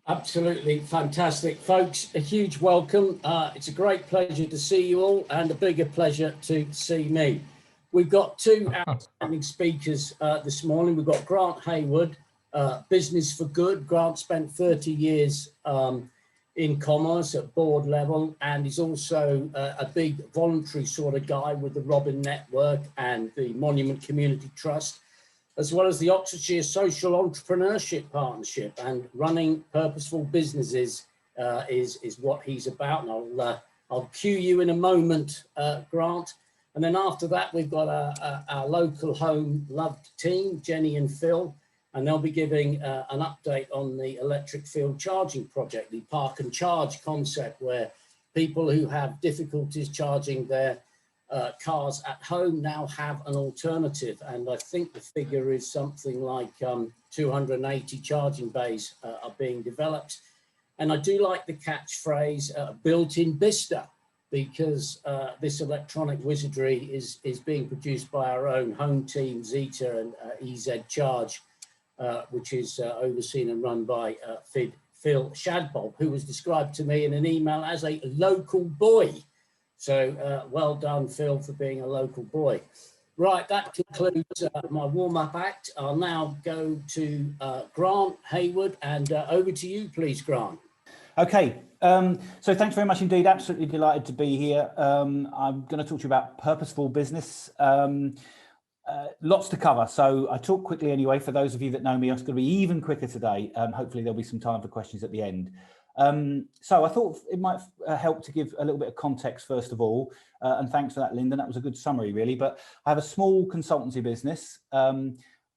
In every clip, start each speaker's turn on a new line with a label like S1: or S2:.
S1: Absolutely fantastic, folks. A huge welcome. It's a great pleasure to see you all and a bigger pleasure to see me. We've got two outstanding speakers this morning. We've got Grant Hayward, Business for Good. Grant spent 30 years in commerce at board level, and he's also a big voluntary sort of guy with the Robin Network and the Monument Community Trust, as well as the Oxfordshire Social Entrepreneurship Partnership, and running purposeful businesses is what he's about. And I'll cue you in a moment, Grant. And then after that, we've got our local home loved team, Jenny and Phil, and they'll be giving an update on the electric field charging project, the park and charge concept, where people who have difficulties charging their cars at home now have an alternative. And I think the figure is something like 280 charging bays are being developed. And I do like the catchphrase built in Bicester, because this electronic wizardry is being produced by our own home team, Zeta and EZ Charge, which is overseen and run by Phil Shadbolt, who was described to me in an email as a local boy. So well done, Phil, for being a local boy. Right, that concludes my warm-up act. I'll now go to Grant Hayward, and over to you, please, Grant.
S2: Okay, so thanks very much indeed. Absolutely delighted to be here. I'm going to talk to you about purposeful business. Lots to cover, so I talk quickly anyway. For those of you that know me, it's going to be even quicker today. Hopefully there'll be some time for questions at the end. So I thought it might help to give a little bit of context first of all, and thanks for that, Lyndon. That was a good summary really, but I have a small consultancy business.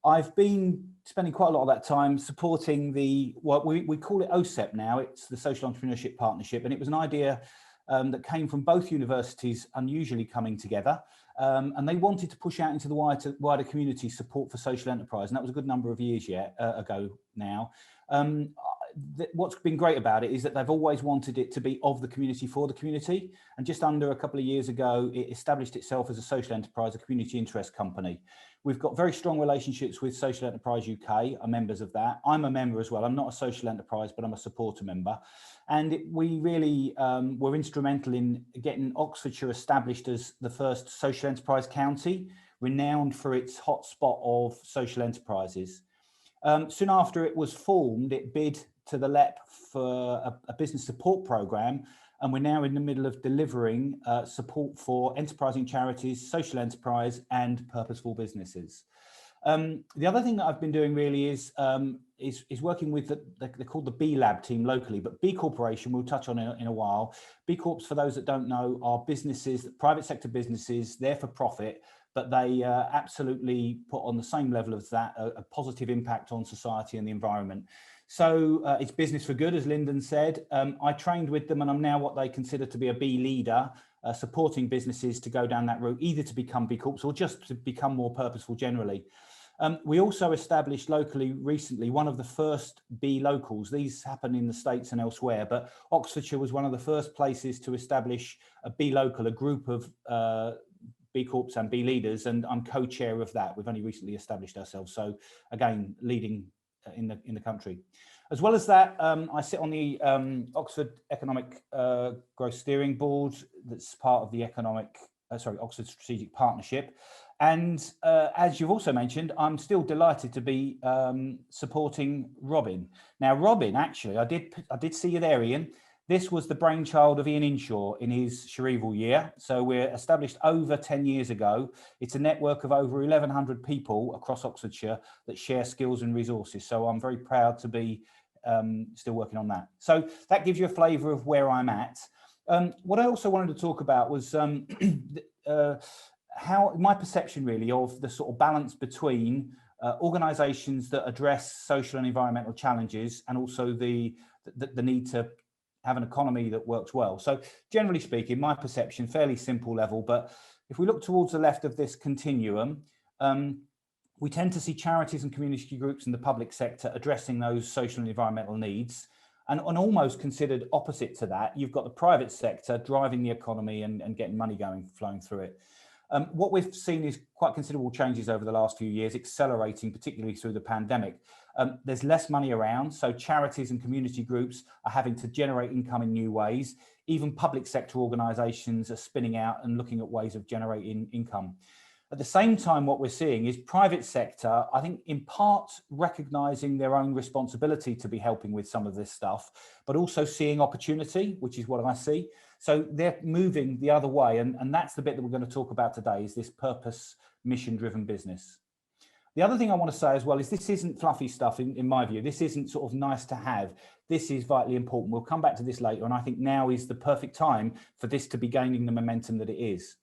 S2: I've been spending quite a lot of that time supporting what we call it OSEP now. It's the Social Entrepreneurship Partnership, and it was an idea that came from both universities unusually coming together, and they wanted to push out into the wider community support for social enterprise, and that was a good number of years ago now. What's been great about it is that they've always wanted it to be of the community for the community, and just under a couple of years ago it established itself as a social enterprise, a community interest company. We've got very strong relationships with Social Enterprise UK, are members of that. I'm a member as well. I'm not a social enterprise, but I'm a supporter member, and we really were instrumental in getting Oxfordshire established as the first social enterprise county, renowned for its hotspot of social enterprises. Soon after it was formed, it bid to the LEP for a business support programme, and we're now in the middle of delivering support for enterprising charities, social enterprise and purposeful businesses. The other thing that I've been doing really is working with, they're called the B Lab team locally, but B Corporation we'll touch on in a while. B Corps, for those that don't know, are businesses, private sector businesses, they're for profit, but they absolutely put on the same level as that a positive impact on society and the environment. So it's business for good, as Lyndon said. I trained with them, and I'm now what they consider to be a B leader, supporting businesses to go down that route, either to become B Corps or just to become more purposeful generally. We also established locally recently one of the first B locals. These happen in the States and elsewhere, but Oxfordshire was one of the first places to establish a B local, a group of B Corps and B leaders, and I'm co-chair of that. We've only recently established ourselves, so again, leading in the country. As well as that, I sit on the Oxford Economic Growth Steering Board, that's part of the Oxford Strategic Partnership. And as you've also mentioned, I'm still delighted to be supporting Robin. Now, Robin, actually, I did see you there, Ian. This was the brainchild of Ian Inshaw in his Chereval year. So we're established over 10 years ago. It's a network of over 1,100 people across Oxfordshire that share skills and resources. So I'm very proud to be still working on that. So that gives you a flavour of where I'm at. What I also wanted to talk about was how my perception really of the sort of balance between organisations that address social and environmental challenges and also the need to have an economy that works well. So generally speaking, my perception, fairly simple level, but if we look towards the left of this continuum, we tend to see charities and community groups in the public sector addressing those social and environmental needs. And almost considered opposite to that, you've got the private sector driving the economy and getting money flowing through it. What we've seen is quite considerable changes over the last few years, accelerating particularly through the pandemic. There's less money around, so charities and community groups are having to generate income in new ways. Even public sector organisations are spinning out and looking at ways of generating income. At the same time, what we're seeing is private sector, I think in part recognising their own responsibility to be helping with some of this stuff, but also seeing opportunity, which is what I see. So they're moving the other way. And that's the bit that we're going to talk about today, is this purpose mission-driven business. The other thing I want to say as well is this isn't fluffy stuff in my view. This isn't sort of nice to have. This is vitally important. We'll come back to this later. And I think now is the perfect time for this to be gaining the momentum that it is.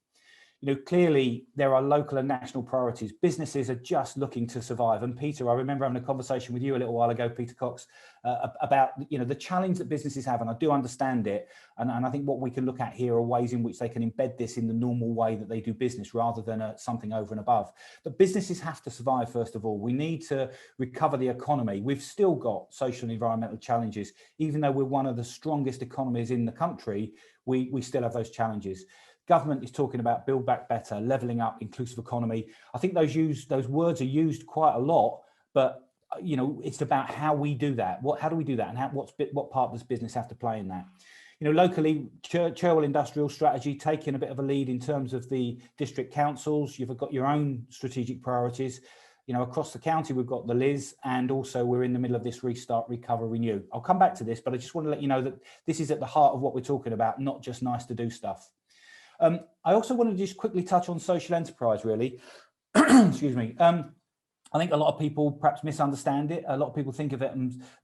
S2: You know, clearly there are local and national priorities. Businesses are just looking to survive. And Peter, I remember having a conversation with you a little while ago, Peter Cox, about, you know, the challenge that businesses have, and I do understand it. And I think what we can look at here are ways in which they can embed this in the normal way that they do business rather than something over and above. But businesses have to survive, first of all. We need to recover the economy. We've still got social and environmental challenges. Even though we're one of the strongest economies in the country, we still have those challenges. Government is talking about build back better, levelling up, inclusive economy. I think those words are used quite a lot, but you know, it's about how we do that. How do we do that, and what part does business have to play in that? You know, locally, Cherwell Industrial Strategy taking a bit of a lead in terms of the district councils. You've got your own strategic priorities. You know, across the county, we've got the LIS, and also we're in the middle of this Restart, Recover, Renew. I'll come back to this, but I just want to let you know that this is at the heart of what we're talking about, not just nice to do stuff. I also want to just quickly touch on social enterprise, really. Excuse me. I think a lot of people perhaps misunderstand it. A lot of people think of it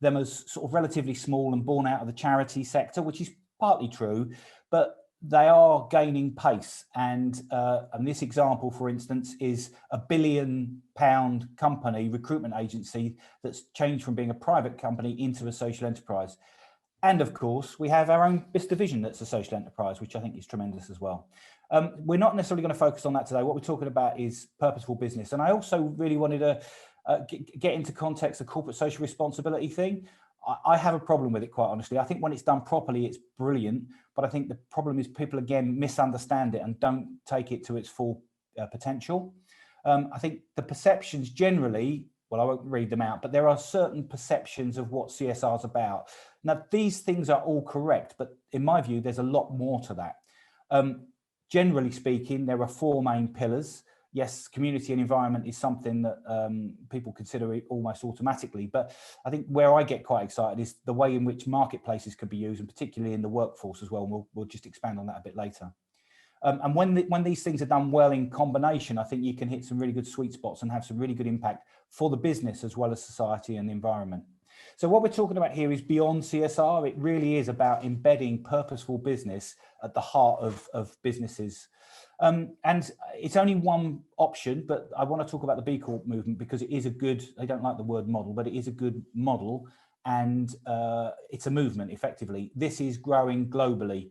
S2: them as sort of relatively small and born out of the charity sector, which is partly true, but they are gaining pace. And this example, for instance, is a £1 billion company, recruitment agency, that's changed from being a private company into a social enterprise. And of course, we have our own BIS division that's a social enterprise, which I think is tremendous as well. We're not necessarily going to focus on that today. What we're talking about is purposeful business. And I also really wanted to get into context the corporate social responsibility thing. I have a problem with it, quite honestly. I think when it's done properly, it's brilliant. But I think the problem is people, again, misunderstand it and don't take it to its full potential. I think the perceptions generally, well, I won't read them out, but there are certain perceptions of what CSR is about. Now, these things are all correct, but in my view, there's a lot more to that. Generally speaking, there are 4 main pillars. Yes, community and environment is something that people consider it almost automatically, but I think where I get quite excited is the way in which marketplaces could be used, and particularly in the workforce as well. And we'll just expand on that a bit later. And when these things are done well in combination, I think you can hit some really good sweet spots and have some really good impact for the business as well as society and the environment. So what we're talking about here is beyond CSR. It really is about embedding purposeful business at the heart of businesses. And it's only one option, but I want to talk about the B Corp movement because it is a good, I don't like the word model, but it is a good model, and it's a movement effectively. This is growing globally,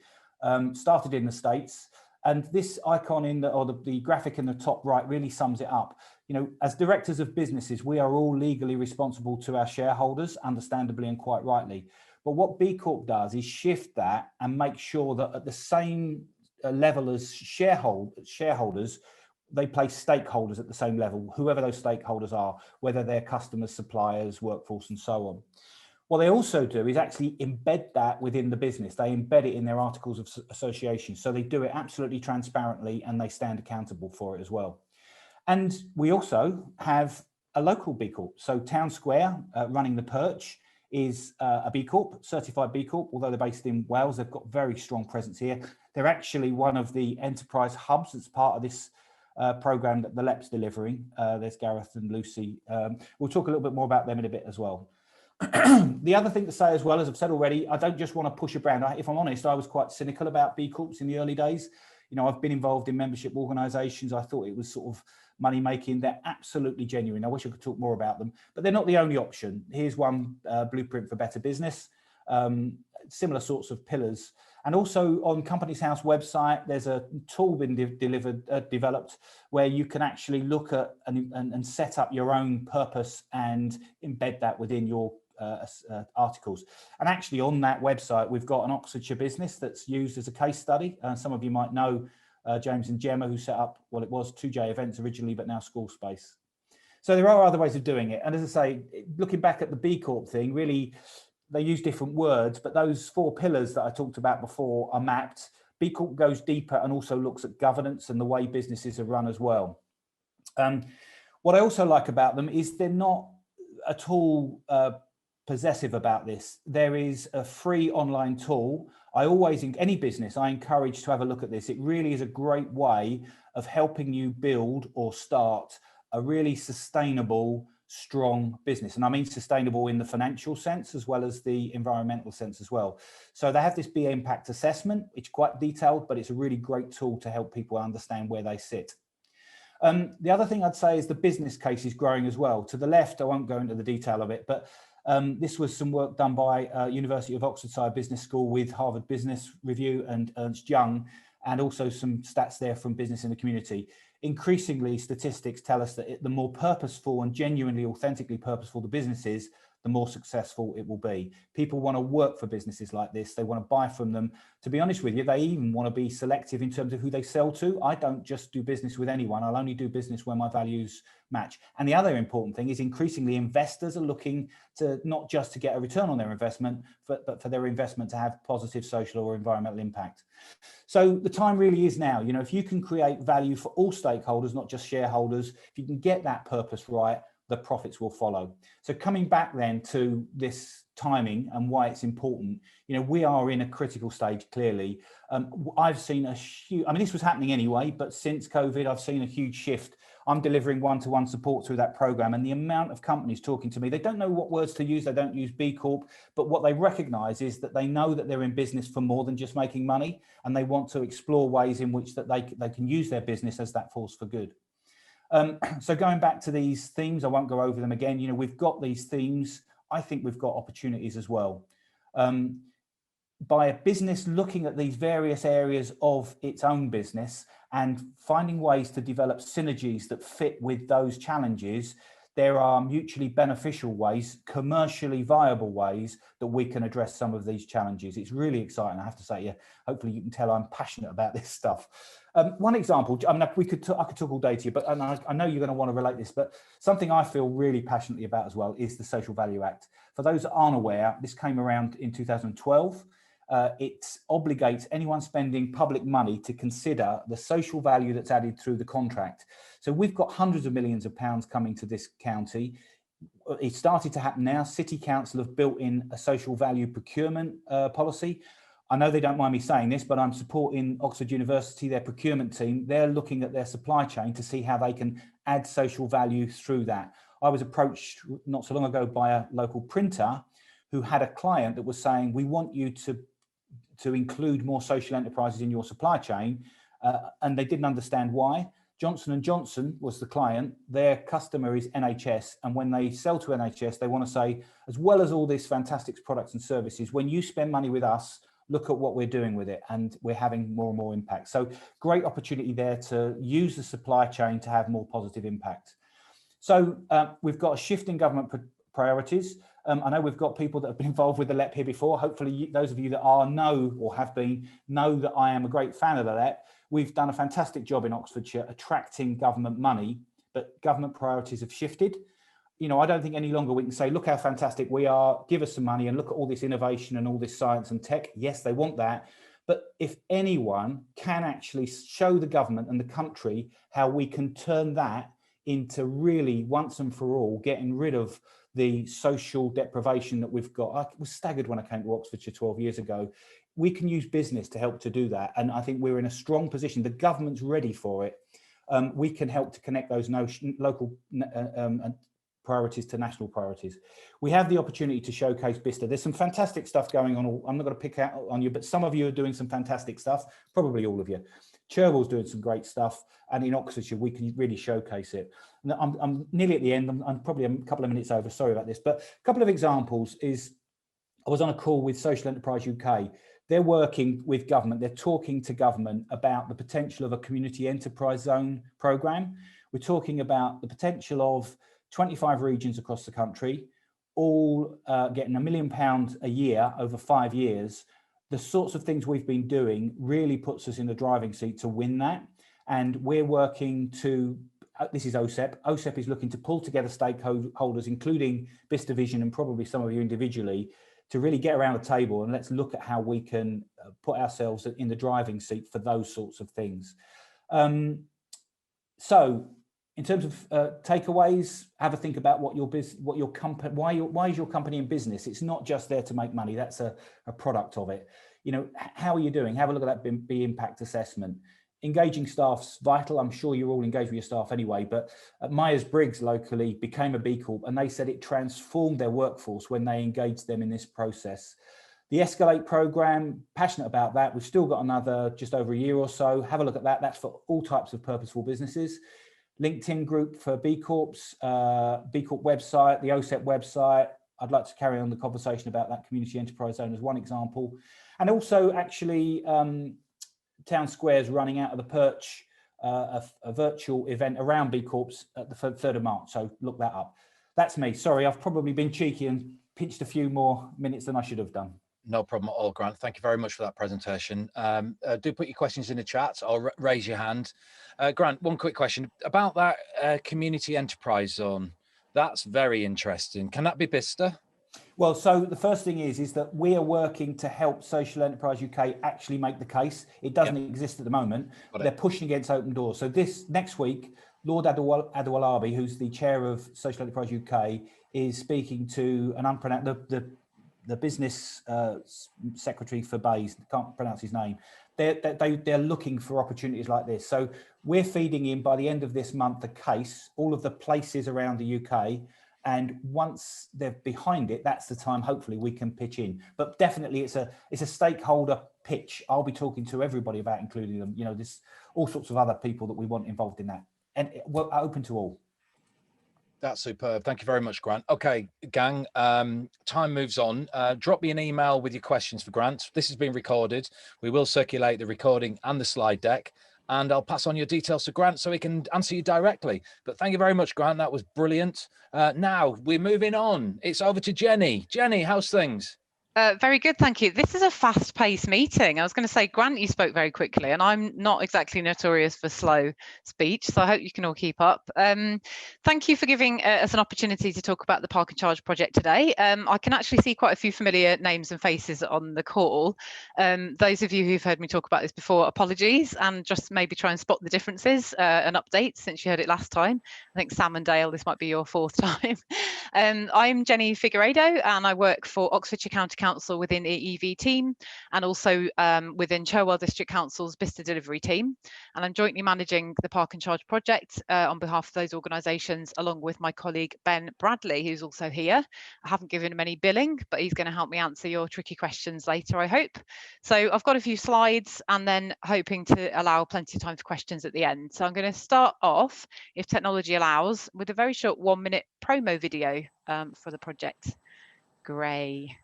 S2: started in the States. And this icon the graphic in the top right really sums it up. You know, as directors of businesses, we are all legally responsible to our shareholders, understandably and quite rightly. But what B Corp does is shift that and make sure that at the same level as shareholders, they place stakeholders at the same level, whoever those stakeholders are, whether they're customers, suppliers, workforce, and so on. What they also do is actually embed that within the business. They embed it in their articles of association. So they do it absolutely transparently and they stand accountable for it as well. And we also have a local B Corp. So Town Square, running the Perch, is a B Corp, certified B Corp, although they're based in Wales. They've got very strong presence here. They're actually one of the enterprise hubs that's part of this program that the LEP's delivering. There's Gareth and Lucy. We'll talk a little bit more about them in a bit as well. The other thing to say as well, as I've said already, I don't just want to push a brand. If I'm honest, I was quite cynical about B Corps in the early days. You know, I've been involved in membership organisations. I thought it was sort of money making. They're absolutely genuine. I wish I could talk more about them, but they're not the only option. Here's one, Blueprint for Better Business. Similar sorts of pillars. And also on Companies House website, there's a tool been developed where you can actually look at and set up your own purpose and embed that within your articles. And actually on that website, we've got an Oxfordshire business that's used as a case study. Some of you might know James and Gemma, who set up, well, it was 2J Events originally, but now School Space. So there are other ways of doing it. And as I say, looking back at the B Corp thing, really, they use different words, but those 4 pillars that I talked about before are mapped. B Corp goes deeper and also looks at governance and the way businesses are run as well. What I also like about them is they're not at all possessive about this. There is a free online tool. I always, in any business, I encourage to have a look at this. It really is a great way of helping you build or start a really sustainable, strong business. And I mean sustainable in the financial sense as well as the environmental sense as well. So they have this B impact assessment. It's quite detailed, but it's a really great tool to help people understand where they sit. The other thing I'd say is the business case is growing as well. To the left, I won't go into the detail of it, but this was some work done by University of Oxfordshire Business School with Harvard Business Review and Ernst Young, and also some stats there from Business in the Community. Increasingly, statistics tell us that the more purposeful and genuinely, authentically purposeful the business is, the more successful it will be. People want to work for businesses like this. They want to buy from them. To be honest with you, they even want to be selective in terms of who they sell to. I don't just do business with anyone. I'll only do business where my values match. And the other important thing is increasingly investors are looking to not just to get a return on their investment, but for their investment to have positive social or environmental impact. So the time really is now. You know, if you can create value for all stakeholders, not just shareholders, if you can get that purpose right, the profits will follow. So coming back then to this timing and why it's important, you know, we are in a critical stage, clearly. I've seen a huge, I mean, this was happening anyway, but since COVID, I've seen a huge shift. I'm delivering one-to-one support through that program, and the amount of companies talking to me, they don't know what words to use, they don't use B Corp, but what they recognize is that they know that they're in business for more than just making money, and they want to explore ways in which that they can use their business as that force for good. So going back to these themes, I won't go over them again. You know, we've got these themes. I think we've got opportunities as well. By a business looking at these various areas of its own business and finding ways to develop synergies that fit with those challenges, there are mutually beneficial ways, commercially viable ways that we can address some of these challenges. It's really exciting, I have to say. Yeah, hopefully you can tell I'm passionate about this stuff. One example, I mean, I could talk all day to you, but I know you're going to want to relate this, but something I feel really passionately about as well is the Social Value Act. For those that aren't aware, this came around in 2012. It obligates anyone spending public money to consider the social value that's added through the contract. So we've got hundreds of millions of pounds coming to this county. It started to happen now. City Council have built in a social value procurement policy. I know they don't mind me saying this, but I'm supporting Oxford University, their procurement team. They're looking at their supply chain to see how they can add social value through that. I was approached not so long ago by a local printer who had a client that was saying, we want you to include more social enterprises in your supply chain, and they didn't understand why. Johnson & Johnson was the client. Their customer is NHS, and when they sell to NHS, they want to say, as well as all these fantastic products and services, when you spend money with us, look at what we're doing with it, and we're having more and more impact. So great opportunity there to use the supply chain to have more positive impact. So we've got a shift in government priorities. I know we've got people that have been involved with the LEP here before. Hopefully those of you that know or have been know that I am a great fan of the LEP. We've done a fantastic job in Oxfordshire attracting government money, but government priorities have shifted. You know, I don't think any longer we can say, look how fantastic we are, give us some money and look at all this innovation and all this science and tech. Yes, they want that. But if anyone can actually show the government and the country how we can turn that into really once and for all getting rid of the social deprivation that we've got. I was staggered when I came to Oxfordshire 12 years ago. We can use business to help to do that. And I think we're in a strong position. The government's ready for it. We can help to connect those local priorities to national priorities. We have the opportunity to showcase Bicester. There's some fantastic stuff going on. I'm not going to pick out on you, but some of you are doing some fantastic stuff, probably all of you. Cherwell's doing some great stuff, and in Oxfordshire we can really showcase it. And I'm nearly at the end. I'm probably a couple of minutes over. Sorry about this, but a couple of examples is I was on a call with Social Enterprise UK. They're working with government. They're talking to government about the potential of a community enterprise zone program. We're talking about the potential of 25 regions across the country, all getting £1 million a year over 5 years, the sorts of things we've been doing really puts us in the driving seat to win that. And we're working to, this is OSEP. OSEP is looking to pull together stakeholders, including Bicester Vision and probably some of you individually, to really get around the table and let's look at how we can put ourselves in the driving seat for those sorts of things. So in terms of takeaways, have a think about what your company, why is your company in business? It's not just there to make money. That's a product of it. You know, how are you doing? Have a look at that B impact assessment. Engaging staff's vital. I'm sure you're all engaged with your staff anyway, but Myers-Briggs locally became a B Corp and they said it transformed their workforce when they engaged them in this process. The Escalate program, passionate about that. We've still got another just over a year or so. Have a look at that. That's for all types of purposeful businesses. LinkedIn group for B Corps, B Corp website, the OSEP website. I'd like to carry on the conversation about that community enterprise zone as one example. And also actually Town Square's running out of the perch, a virtual event around B Corps at the 3rd of March. So look that up. That's me. Sorry, I've probably been cheeky and pinched a few more minutes than I should have done.
S3: No problem at all, Grant. Thank you very much for that presentation. Do put your questions in the chat or raise your hand. Grant, one quick question about that community enterprise zone. That's very interesting. Can that be Bicester?
S2: Well, so the first thing is that we are working to help Social Enterprise UK actually make the case. It doesn't exist at the moment. They're pushing against open doors. So this next week, Lord Adewalabi, who's the chair of Social Enterprise UK, is speaking to an unpronounced, the business secretary for Bays, can't pronounce his name. They're looking for opportunities like this. So we're feeding in by the end of this month the case, all of the places around the UK. And once they're behind it, that's the time hopefully we can pitch in. But definitely it's a stakeholder pitch. I'll be talking to everybody about including them. You know, there's all sorts of other people that we want involved in that. And we're open to all.
S3: That's superb. Thank you very much, Grant. Okay, gang, time moves on. Drop me an email with your questions for Grant. This has been recorded. We will circulate the recording and the slide deck, and I'll pass on your details to Grant so he can answer you directly. But thank you very much, Grant. That was brilliant. Now we're moving on. It's over to Jenny. Jenny, how's things?
S4: Very good, thank you. This is a fast-paced meeting. I was going to say, Grant, you spoke very quickly, and I'm not exactly notorious for slow speech, so I hope you can all keep up. Thank you for giving us an opportunity to talk about the Park and Charge project today. I can actually see quite a few familiar names and faces on the call. Those of you who've heard me talk about this before, apologies, and just maybe try and spot the differences and updates since you heard it last time. I think Sam and Dale, this might be your 4th time. I'm Jenny Figueiredo, and I work for Oxfordshire County Council within the EV team, and also within Cherwell District Council's Bicester delivery team. And I'm jointly managing the Park and Charge project on behalf of those organisations, along with my colleague Ben Bradley, who's also here. I haven't given him any billing, but he's going to help me answer your tricky questions later, I hope. So I've got a few slides and then hoping to allow plenty of time for questions at the end. So I'm going to start off, if technology allows, with a very short 1-minute promo video for the project. Great.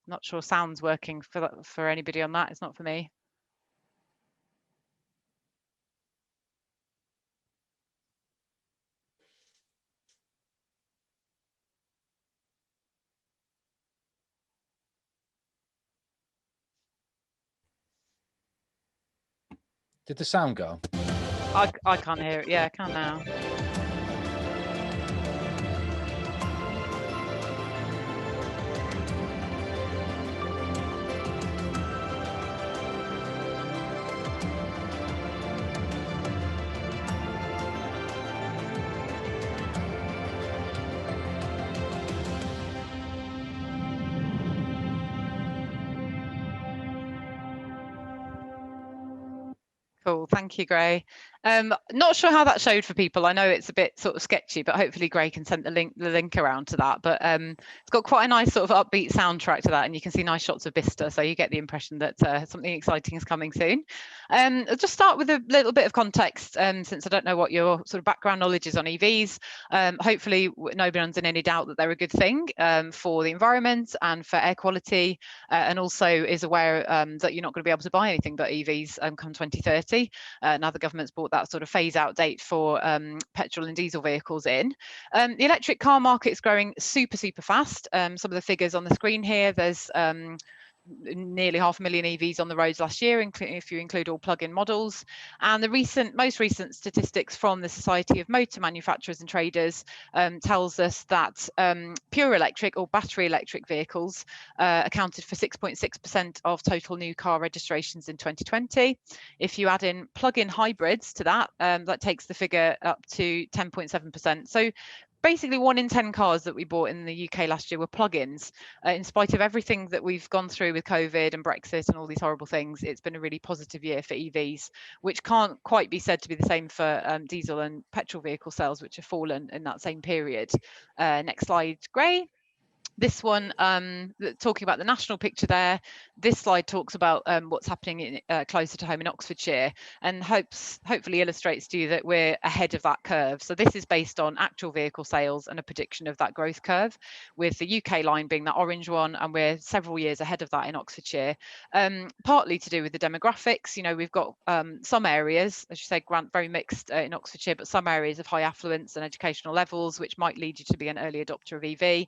S4: Not sure sound's working for anybody on that. It's not for me.
S3: Did the sound go?
S4: I can't hear it. Yeah, I can now. Cool, thank you, Gray. Not sure how that showed for people. I know it's a bit sort of sketchy, but hopefully Gray can send the link around to that. But it's got quite a nice sort of upbeat soundtrack to that, and you can see nice shots of Bicester, so you get the impression that something exciting is coming soon. I'll just start with a little bit of context, since I don't know what your sort of background knowledge is on EVs. Hopefully no one's in any doubt that they're a good thing for the environment and for air quality, and also is aware that you're not going to be able to buy anything but EVs come 2030. Now the government's brought that sort of phase out date for petrol and diesel vehicles in. The electric car market is growing super fast. Some of the figures on the screen here, there's nearly 500,000 EVs on the roads last year, if you include all plug-in models. And the most recent statistics from the Society of Motor Manufacturers and Traders tells us that pure electric or battery electric vehicles accounted for 6.6% of total new car registrations in 2020. If you add in plug-in hybrids to that, that takes the figure up to 10.7%. So basically 1 in 10 cars that we bought in the UK last year were plug-ins. In spite of everything that we've gone through with COVID and Brexit and all these horrible things, it's been a really positive year for EVs, which can't quite be said to be the same for diesel and petrol vehicle sales, which have fallen in that same period. Next slide, Gray. This one, talking about the national picture there, this slide talks about what's happening closer to home in Oxfordshire, and hopefully illustrates to you that we're ahead of that curve. So this is based on actual vehicle sales and a prediction of that growth curve, with the UK line being that orange one, and we're several years ahead of that in Oxfordshire, partly to do with the demographics. You know, we've got some areas, as you said, Grant, very mixed in Oxfordshire, but some areas of high affluence and educational levels, which might lead you to be an early adopter of EV,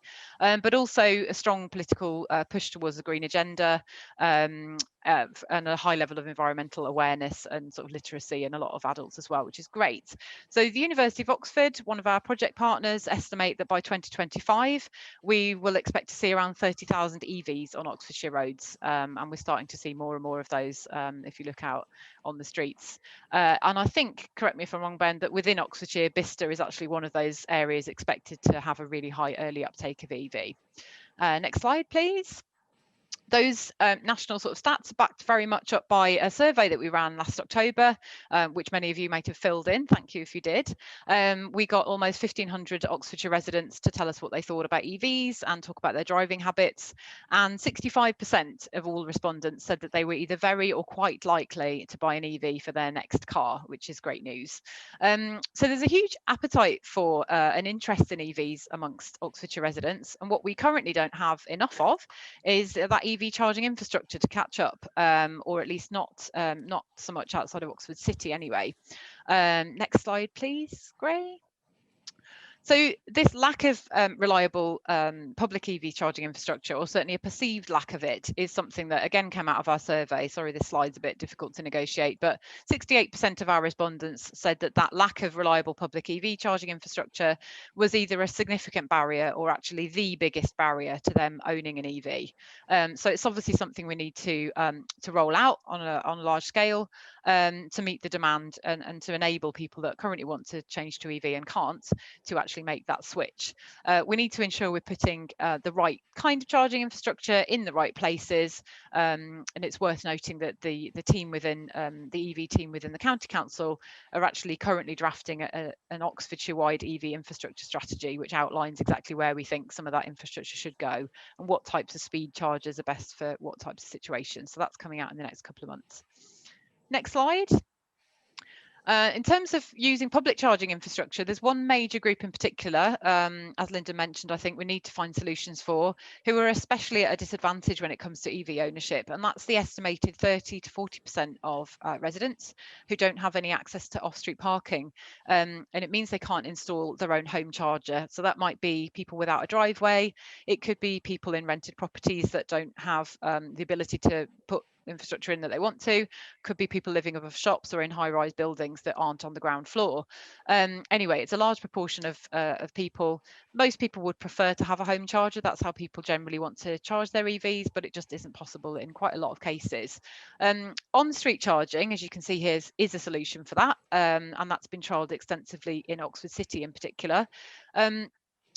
S4: but also a strong political push towards the green agenda, and a high level of environmental awareness and sort of literacy in a lot of adults as well, which is great. So the University of Oxford, one of our project partners, estimate that by 2025 we will expect to see around 30,000 EVs on Oxfordshire roads, and we're starting to see more and more of those if you look out on the streets. And I think, correct me if I'm wrong, Ben, that within Oxfordshire, Bicester is actually one of those areas expected to have a really high early uptake of EV. Next slide, please. Those national sort of stats are backed very much up by a survey that we ran last October, which many of you might have filled in. Thank you if you did. We got almost 1,500 Oxfordshire residents to tell us what they thought about EVs and talk about their driving habits. And 65% of all respondents said that they were either very or quite likely to buy an EV for their next car, which is great news. So there's a huge appetite for an interest in EVs amongst Oxfordshire residents. And what we currently don't have enough of is that EV charging infrastructure to catch up, or at least not so much outside of Oxford City anyway. Next slide, please, Gray. So this lack of reliable public EV charging infrastructure, or certainly a perceived lack of it, is something that again came out of our survey. Sorry, this slide's a bit difficult to negotiate, but 68% of our respondents said that that lack of reliable public EV charging infrastructure was either a significant barrier or actually the biggest barrier to them owning an EV. So it's obviously something we need to roll out on a large scale to meet the demand and to enable people that currently want to change to EV and can't to actually make that switch. We need to ensure we're putting the right kind of charging infrastructure in the right places, and it's worth noting that the team within the EV team within the County Council are actually currently drafting an Oxfordshire-wide EV infrastructure strategy, which outlines exactly where we think some of that infrastructure should go and what types of speed chargers are best for what types of situations. So that's coming out in the next couple of months. Next slide. In terms of using public charging infrastructure, there's one major group in particular, as Lyndon mentioned, I think we need to find solutions for, who are especially at a disadvantage when it comes to EV ownership, and that's the estimated 30 to 40% of residents who don't have any access to off-street parking, and it means they can't install their own home charger. So that might be people without a driveway, it could be people in rented properties that don't have the ability to put infrastructure in that they want to, could be people living above shops or in high-rise buildings that aren't on the ground floor. Anyway, it's a large proportion of people. Most people would prefer to have a home charger. That's how people generally want to charge their EVs, but it just isn't possible in quite a lot of cases. On-street charging, as you can see here, is a solution for that, and that's been trialled extensively in Oxford City in particular.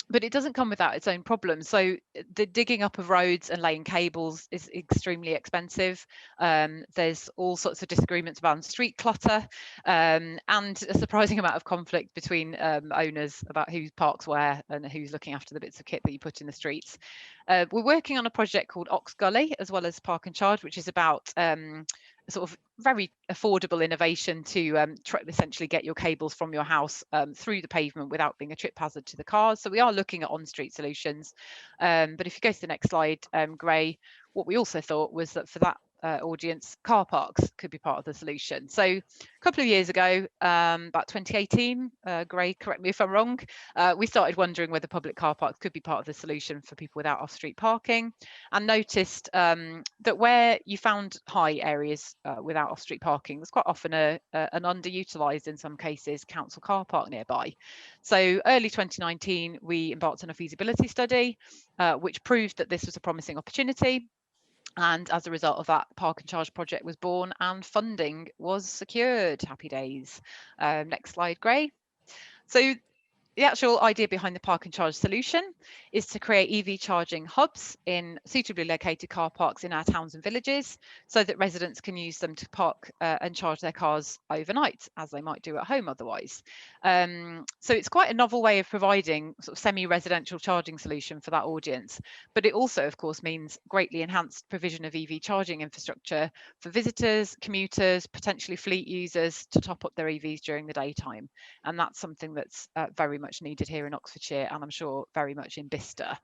S4: but it doesn't come without its own problems. So the digging up of roads and laying cables is extremely expensive. There's all sorts of disagreements about street clutter, and a surprising amount of conflict between owners about who parks where and who's looking after the bits of kit that you put in the streets. We're working on a project called Ox Gully, as well as Park and Charge, which is about sort of very affordable innovation to essentially get your cables from your house through the pavement without being a trip hazard to the cars. So we are looking at on-street solutions. But if you go to the next slide, Gray, what we also thought was that for that audience, car parks could be part of the solution. So a couple of years ago, about 2018, Gray, correct me if I'm wrong, we started wondering whether public car parks could be part of the solution for people without off-street parking, and noticed that where you found high areas without off-street parking, there's quite often an underutilised, in some cases, council car park nearby. So early 2019, we embarked on a feasibility study, which proved that this was a promising opportunity. And as a result of that, Park and Charge project was born and funding was secured. Happy days. Next slide, Gray. So the actual idea behind the Park and Charge solution is to create EV charging hubs in suitably located car parks in our towns and villages, so that residents can use them to park and charge their cars overnight, as they might do at home otherwise. So it's quite a novel way of providing sort of semi-residential charging solution for that audience, but it also, of course, means greatly enhanced provision of EV charging infrastructure for visitors, commuters, potentially fleet users to top up their EVs during the daytime. And that's something that's very much needed here in Oxfordshire, and I'm sure very much in Bicester.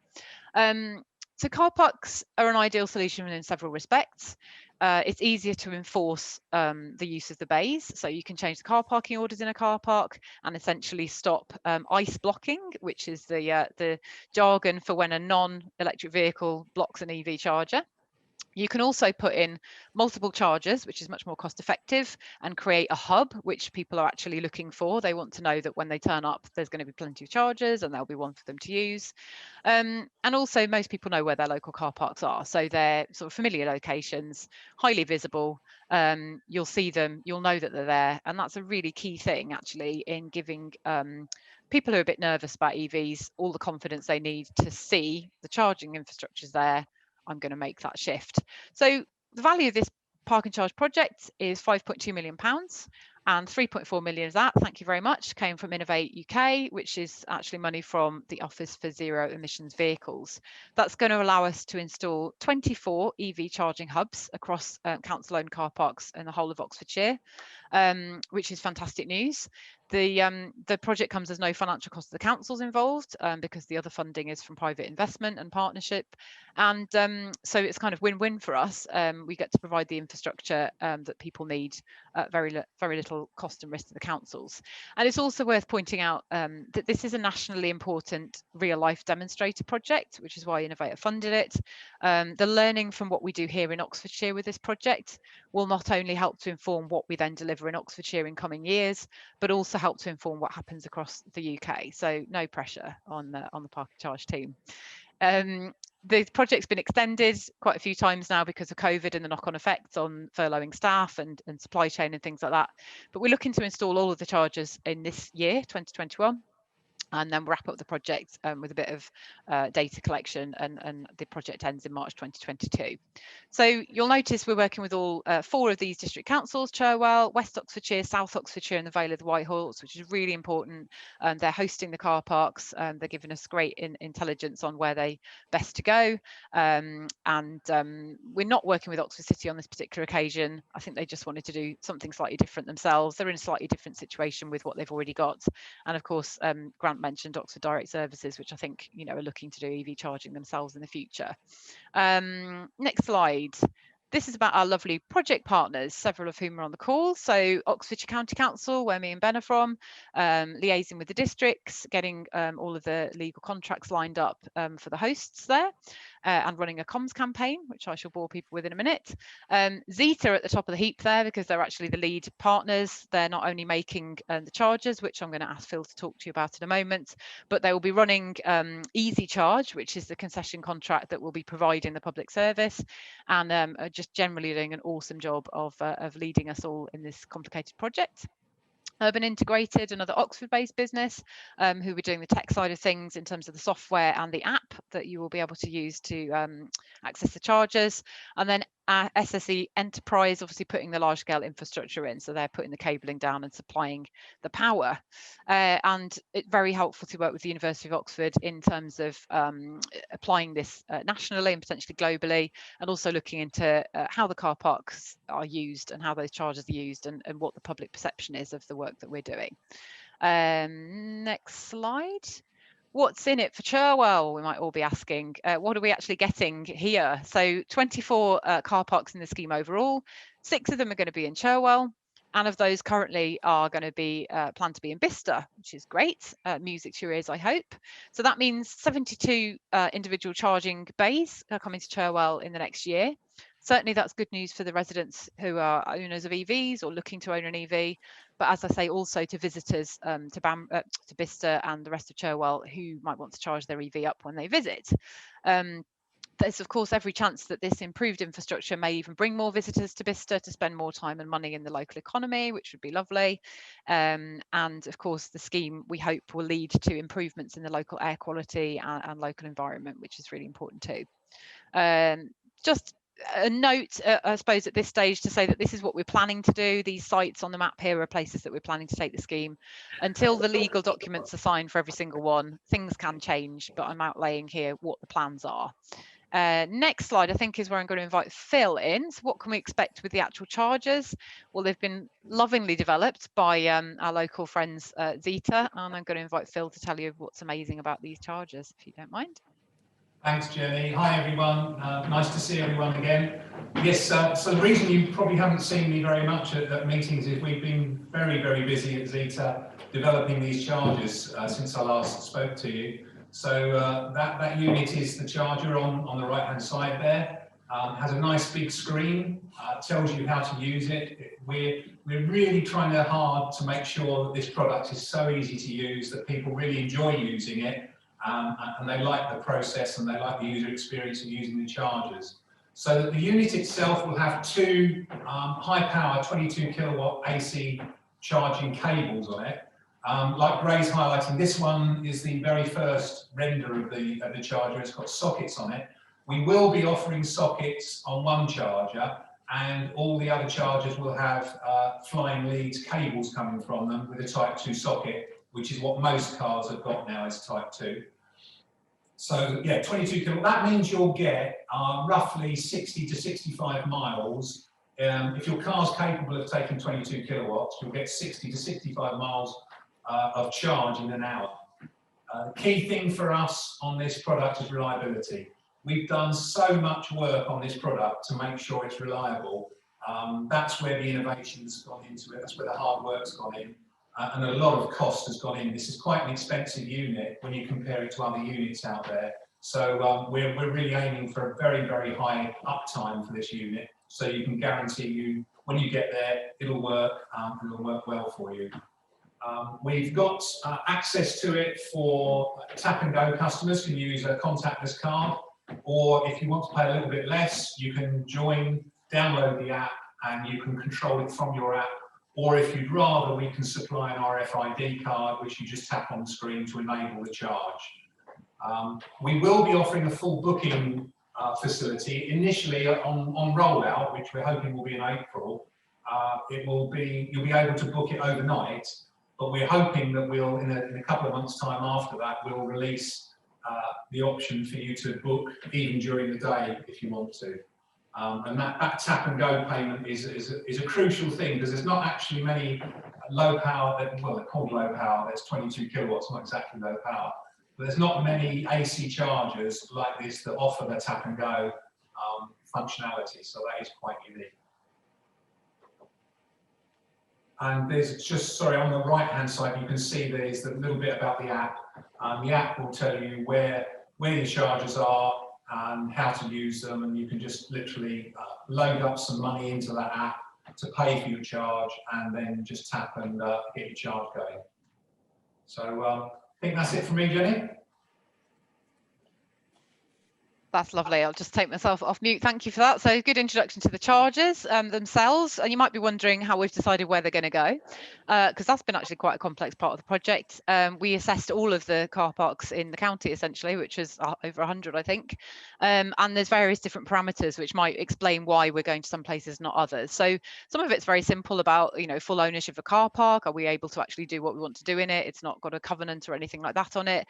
S4: So car parks are an ideal solution in several respects. It's easier to enforce the use of the bays, so you can change the car parking orders in a car park and essentially stop ICE blocking, which is the jargon for when a non-electric vehicle blocks an EV charger. You can also put in multiple chargers, which is much more cost effective, and create a hub, which people are actually looking for. They want to know that when they turn up, there's going to be plenty of chargers and there'll be one for them to use. And also most people know where their local car parks are. So they're sort of familiar locations, highly visible. You'll see them, you'll know that they're there. And that's a really key thing actually in giving people who are a bit nervous about EVs all the confidence they need to see the charging infrastructure's there. I'm going to make that shift. So the value of this Park and Charge project is £5.2 million, and 3.4 million of that, thank you very much, came from Innovate UK, which is actually money from the Office for Zero Emissions Vehicles. That's going to allow us to install 24 EV charging hubs across council-owned car parks in the whole of Oxfordshire, which is fantastic news. The project comes as no financial cost to the councils involved, because the other funding is from private investment and partnership, and so it's kind of win-win for us. We get to provide the infrastructure that people need at very little cost and risk to the councils. And it's also worth pointing out that this is a nationally important real-life demonstrator project, which is why Innovator funded it. The learning from what we do here in Oxfordshire with this project will not only help to inform what we then deliver in Oxfordshire in coming years, but also help to inform what happens across the UK. So no pressure on the Park and Charge team. The project's been extended quite a few times now because of COVID and the knock-on effects on furloughing staff and supply chain and things like that. But we're looking to install all of the chargers in this year, 2021. And then wrap up the project with a bit of data collection, and the project ends in March 2022. So you'll notice we're working with all 4 of these district councils: Cherwell, West Oxfordshire, South Oxfordshire and the Vale of the Whitehorse, which is really important. They're hosting the car parks, they're giving us great intelligence on where they best to go. We're not working with Oxford City on this particular occasion. I think they just wanted to do something slightly different themselves. They're in a slightly different situation with what they've already got. And of course, Grant mentioned Oxford Direct Services, which I think are looking to do EV charging themselves in the future. Next slide. This is about our lovely project partners, several of whom are on the call. So Oxfordshire County Council, where me and Ben are from, liaising with the districts, getting all of the legal contracts lined up for the hosts there, and running a comms campaign, which I shall bore people with in a minute. Zeta at the top of the heap there, because they're actually the lead partners. They're not only making the chargers, which I'm going to ask Phil to talk to you about in a moment, but they will be running Easy Charge, which is the concession contract that will be providing the public service, and just generally doing an awesome job of leading us all in this complicated project. Urban Integrated, another Oxford-based business who were doing the tech side of things in terms of the software and the app that you will be able to use to access the chargers. And then SSE Enterprise, obviously putting the large-scale infrastructure in, so they're putting the cabling down and supplying the power. And it's very helpful to work with the University of Oxford in terms of applying this nationally and potentially globally, and also looking into how the car parks are used and how those chargers are used, and what the public perception is of the work that we're doing. Next slide. What's in it for Cherwell? We might all be asking. What are we actually getting here? So 24 car parks in the scheme overall. 6 of them are going to be in Cherwell, and of those currently are going to be planned to be in Bicester, which is great. Music to your ears, I hope. So that means 72 individual charging bays are coming to Cherwell in the next year. Certainly that's good news for the residents who are owners of EVs or looking to own an EV, but as I say, also to visitors to Bicester and the rest of Cherwell who might want to charge their EV up when they visit. There's of course every chance that this improved infrastructure may even bring more visitors to Bicester to spend more time and money in the local economy, which would be lovely. And of course the scheme, we hope, will lead to improvements in the local air quality and local environment, which is really important too. Just a note, I suppose, at this stage to say that this is what we're planning to do. These sites on the map here are places that we're planning to take the scheme. Until the legal documents are signed for every single one, things can change, but I'm outlaying here what the plans are. Next slide, I think, is where I'm going to invite Phil in. So what can we expect with the actual chargers? Well, they've been lovingly developed by our local friends Zeta, and I'm going to invite Phil to tell you what's amazing about these chargers, if you don't mind.
S5: Thanks, Jenny. Hi, everyone. Nice to see everyone again. Yes, so the reason you probably haven't seen me very much at meetings is we've been very, very busy at Zeta developing these chargers since I last spoke to you. So that unit is the charger on the right-hand side there. Has a nice big screen, tells you how to use it. We're really trying hard to make sure that this product is so easy to use that people really enjoy using it. And they like the process and they like the user experience of using the chargers. So that the unit itself will have 2 high power 22 kilowatt AC charging cables on it. Like Gray's highlighting, this one is the very first render of the charger. It's got sockets on it. We will be offering sockets on one charger, and all the other chargers will have flying leads cables coming from them with a Type 2 socket, which is what most cars have got now, is Type 2. So yeah, 22 kilowatt, that means you'll get roughly 60 to 65 miles. If your car's capable of taking 22 kilowatts, you'll get 60 to 65 miles of charge in an hour. The key thing for us on this product is reliability. We've done so much work on this product to make sure it's reliable. That's where the innovation's gone into it, that's where the hard work's gone in. And a lot of cost has gone in. This is quite an expensive unit when you compare it to other units out there. So we're really aiming for a very, very high uptime for this unit. So you can guarantee you, when you get there, it'll work well for you. We've got access to it for tap and go customers can use a contactless card, or if you want to pay a little bit less, you can download the app and you can control it from your app. Or if you'd rather, we can supply an RFID card, which you just tap on the screen to enable the charge. We will be offering a full booking facility initially on rollout, which we're hoping will be in April. You'll be able to book it overnight, but we're hoping that we'll, in a couple of months' time after that, we'll release the option for you to book even during the day if you want to. And that tap and go payment is a crucial thing, because there's not actually many low power, well, they're called low power, that's 22 kilowatts, not exactly low power, but there's not many AC chargers like this that offer the tap and go functionality, so that is quite unique. And there's just, sorry, on the right hand side you can see there's a little bit about the app. The app will tell you where your chargers are and how to use them, and you can just literally load up some money into that app to pay for your charge, and then just tap and get your charge going. So I think that's it from me, Jenny.
S4: That's lovely. I'll just take myself off mute. Thank you for that. So good introduction to the charges themselves. And you might be wondering how we've decided where they're going to go, because that's been actually quite a complex part of the project. We assessed all of the car parks in the county, essentially, which is over 100, I think. And there's various different parameters which might explain why we're going to some places, not others. So some of it's very simple about, full ownership of a car park. Are we able to actually do what we want to do in it? It's not got a covenant or anything like that on it.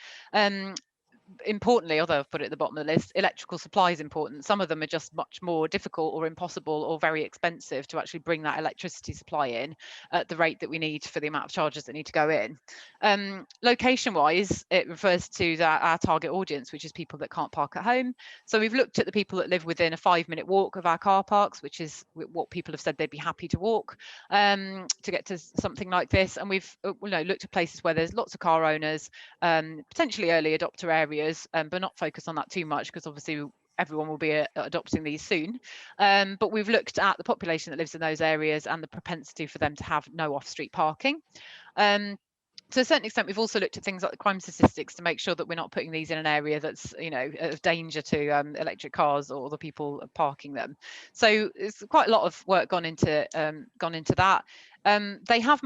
S4: Importantly, although I've put it at the bottom of the list, electrical supply is important. Some of them are just much more difficult or impossible or very expensive to actually bring that electricity supply in at the rate that we need for the amount of chargers that need to go in. Location wise, it refers to our target audience, which is people that can't park at home. So we've looked at the people that live within a 5-minute walk of our car parks, which is what people have said they'd be happy to walk to get to something like this. And we've looked at places where there's lots of car owners, potentially early adopter areas, but not focus on that too much, because obviously everyone will be adopting these soon. But we've looked at the population that lives in those areas and the propensity for them to have no off-street parking. To a certain extent, we've also looked at things like the crime statistics to make sure that we're not putting these in an area that's, of danger to electric cars or the people parking them. So it's quite a lot of work gone into that. They are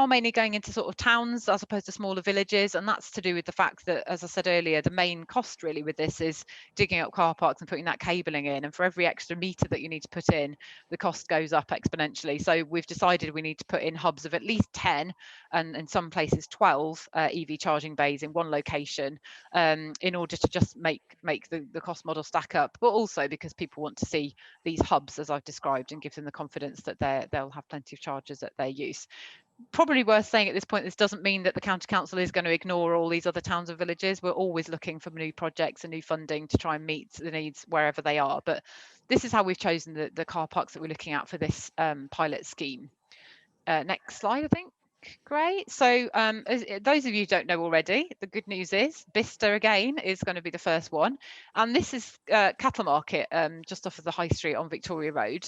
S4: mainly going into sort of towns as opposed to smaller villages, and that's to do with the fact that, as I said earlier, the main cost really with this is digging up car parks and putting that cabling in, and for every extra meter that you need to put in, the cost goes up exponentially. So we've decided we need to put in hubs of at least 10 and in some places 12 EV charging bays in one location in order to just make the cost model stack up, but also because people want to see these hubs as I've described and give them the confidence that they'll have plenty of chargers at their use. Probably worth saying at this point, this doesn't mean that the county council is going to ignore all these other towns and villages. We're always looking for new projects and new funding to try and meet the needs wherever they are. But this is how we've chosen the car parks that we're looking at for this pilot scheme. Next slide, I think. Great. So those of you who don't know already, the good news is Bicester again is going to be the first one. And this is Cattle Market just off of the High Street on Victoria Road.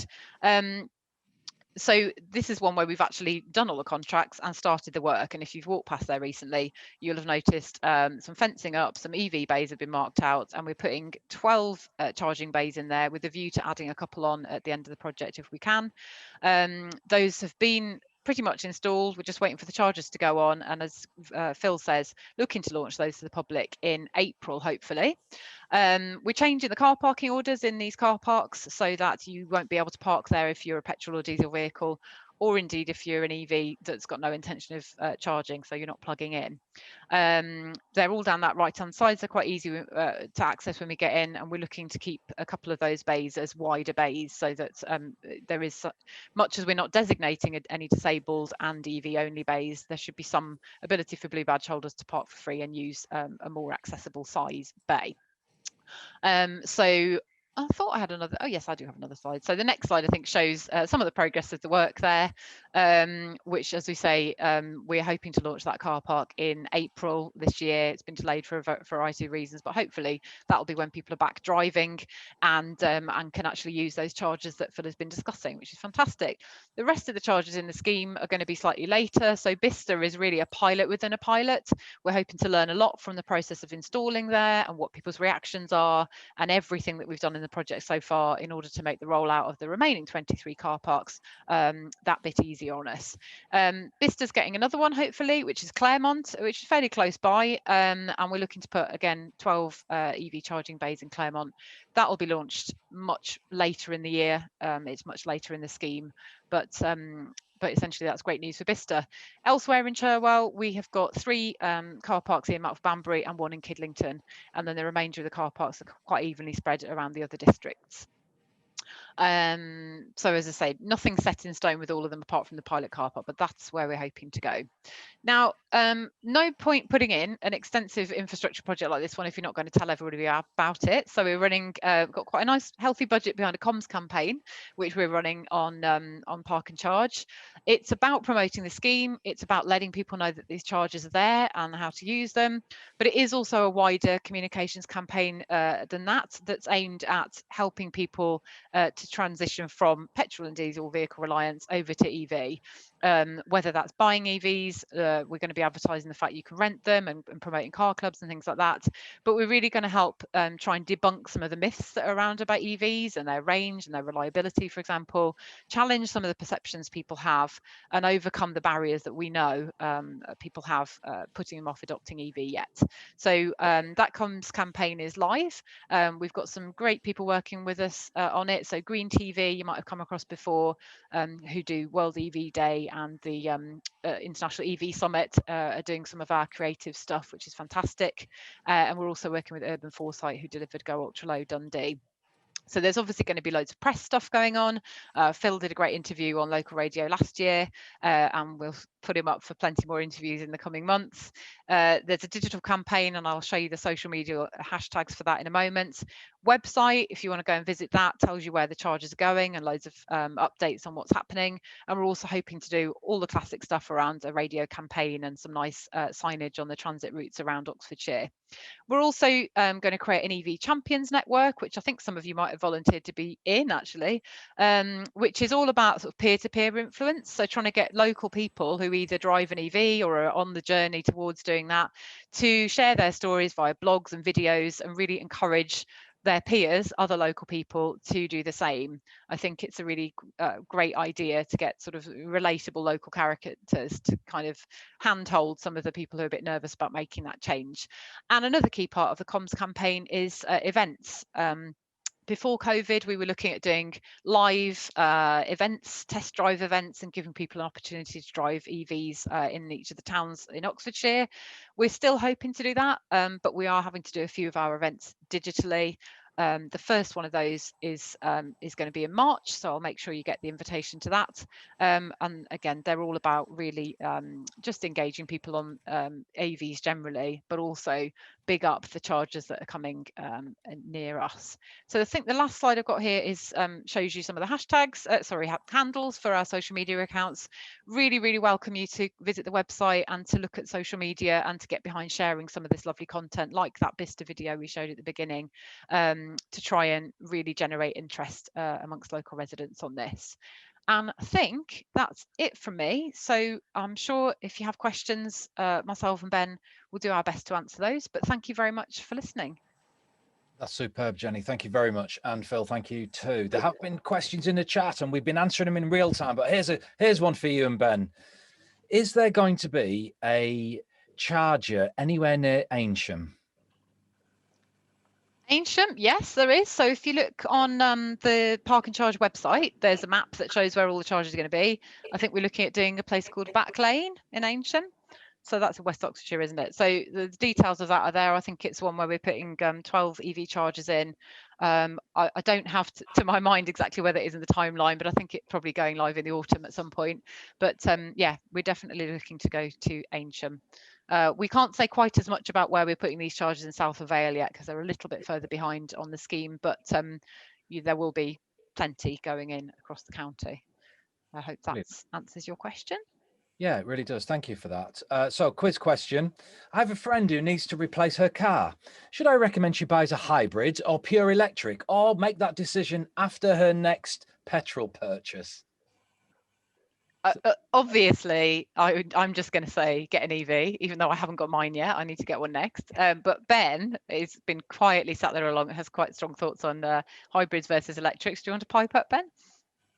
S4: So this is one where we've actually done all the contracts and started the work. And if you've walked past there recently, you'll have noticed some fencing up, some EV bays have been marked out, and we're putting 12 charging bays in there with a view to adding a couple on at the end of the project if we can. Those have been pretty much installed. We're just waiting for the chargers to go on, and as Phil says, looking to launch those to the public in April, hopefully. We're changing the car parking orders in these car parks so that you won't be able to park there if you're a petrol or diesel vehicle, or indeed if you're an EV that's got no intention of charging, so you're not plugging in. They're all down that right hand side, so quite easy to access when we get in, and we're looking to keep a couple of those bays as wider bays so that there is, much as we're not designating any disabled and EV only bays, there should be some ability for blue badge holders to park for free and use a more accessible size bay. So I thought I had another, oh yes, I do have another slide. So the next slide I think shows some of the progress of the work there, which, as we say, we're hoping to launch that car park in April this year. It's been delayed for a variety of reasons, but hopefully that'll be when people are back driving and can actually use those chargers that Phil has been discussing, which is fantastic. The rest of the chargers in the scheme are going to be slightly later. So Bicester is really a pilot within a pilot. We're hoping to learn a lot from the process of installing there and what people's reactions are and everything that we've done in the project so far in order to make the rollout of the remaining 23 car parks that bit easier on us. Bicester's getting another one hopefully, which is Claremont, which is fairly close by, and we're looking to put again 12 EV charging bays in Claremont. That will be launched much later in the year. It's much later in the scheme, but essentially that's great news for Bicester. Elsewhere in Cherwell, we have got 3 car parks earmarked for Banbury and 1 in Kidlington, and then the remainder of the car parks are quite evenly spread around the other districts. So as I say, nothing set in stone with all of them apart from the pilot car park, but that's where we're hoping to go. Now, no point putting in an extensive infrastructure project like this one if you're not going to tell everybody about it. So we're running, got quite a nice healthy budget behind a comms campaign, which we're running on Park and Charge. It's about promoting the scheme. It's about letting people know that these charges are there and how to use them. But it is also a wider communications campaign than that, that's aimed at helping people to transition from petrol and diesel vehicle reliance over to EV. whether that's buying EVs, we're going to be advertising the fact you can rent them and promoting car clubs and things like that. But we're really going to help try and debunk some of the myths that are around about EVs and their range and their reliability, for example, challenge some of the perceptions people have and overcome the barriers that we know people have putting them off adopting EV yet. So that comms campaign is live. We've got some great people working with us on it. So Green TV, you might have come across before, who do World EV Day and the International EV Summit, are doing some of our creative stuff, which is fantastic. And we're also working with Urban Foresight, who delivered Go Ultra Low Dundee. So there's obviously going to be loads of press stuff going on. Phil did a great interview on local radio last year, and we'll put him up for plenty more interviews in the coming months. There's a digital campaign, and I'll show you the social media hashtags for that in a moment. Website, if you want to go and visit that, tells you where the charges are going and loads of updates on what's happening. And we're also hoping to do all the classic stuff around a radio campaign and some nice signage on the transit routes around Oxfordshire. We're also going to create an EV Champions Network, which I think some of you might have volunteered to be in actually, which is all about sort of peer-to-peer influence. So trying to get local people who either drive an EV or are on the journey towards doing that to share their stories via blogs and videos and really encourage their peers, other local people, to do the same. I think it's a really great idea to get sort of relatable local characters to kind of handhold some of the people who are a bit nervous about making that change. And another key part of the comms campaign is events. Before COVID, we were looking at doing live events, test drive events, and giving people an opportunity to drive EVs in each of the towns in Oxfordshire. We're still hoping to do that, but we are having to do a few of our events digitally. The first one of those is going to be in March, so I'll make sure you get the invitation to that. And again, they're all about really just engaging people on AVs generally, but also big up the chargers that are coming near us. So I think the last slide I've got here is shows you some of the hashtags, handles for our social media accounts. Really welcome you to visit the website and to look at social media and to get behind sharing some of this lovely content, like that Bicester video we showed at the beginning, to try and really generate interest amongst local residents on this. And I think that's it from me. So I'm sure if you have questions, myself and Ben will do our best to answer those. But thank you very much for listening.
S3: That's superb, Jenny. Thank you very much. And Phil, thank you too. There have been questions in the chat and we've been answering them in real time. But here's one for you and Ben. Is there going to be a charger anywhere near Aynsham?
S4: Aynsham, yes, there is. So if you look on the Park and Charge website, there's a map that shows where all the charges are going to be. I think we're looking at doing a place called Back Lane in Aynsham. So that's in West Oxfordshire, isn't it? So the details of that are there. I think it's one where we're putting 12 EV chargers in. I don't have to my mind exactly where that is in the timeline, but I think it's probably going live in the autumn at some point. But yeah, we're definitely looking to go to Aynsham. We can't say quite as much about where we're putting these charges in South of Vale yet because they're a little bit further behind on the scheme, but there will be plenty going in across the county. I hope that answers your question.
S3: Yeah, it really does. Thank you for that. So quiz question. I have a friend who needs to replace her car. Should I recommend she buys a hybrid or pure electric, or make that decision after her next petrol purchase?
S4: Obviously, I'm just going to say get an EV, even though I haven't got mine yet. I need to get one next. But Ben has been quietly sat there along, has quite strong thoughts on hybrids versus electrics. Do you want to pipe up, Ben?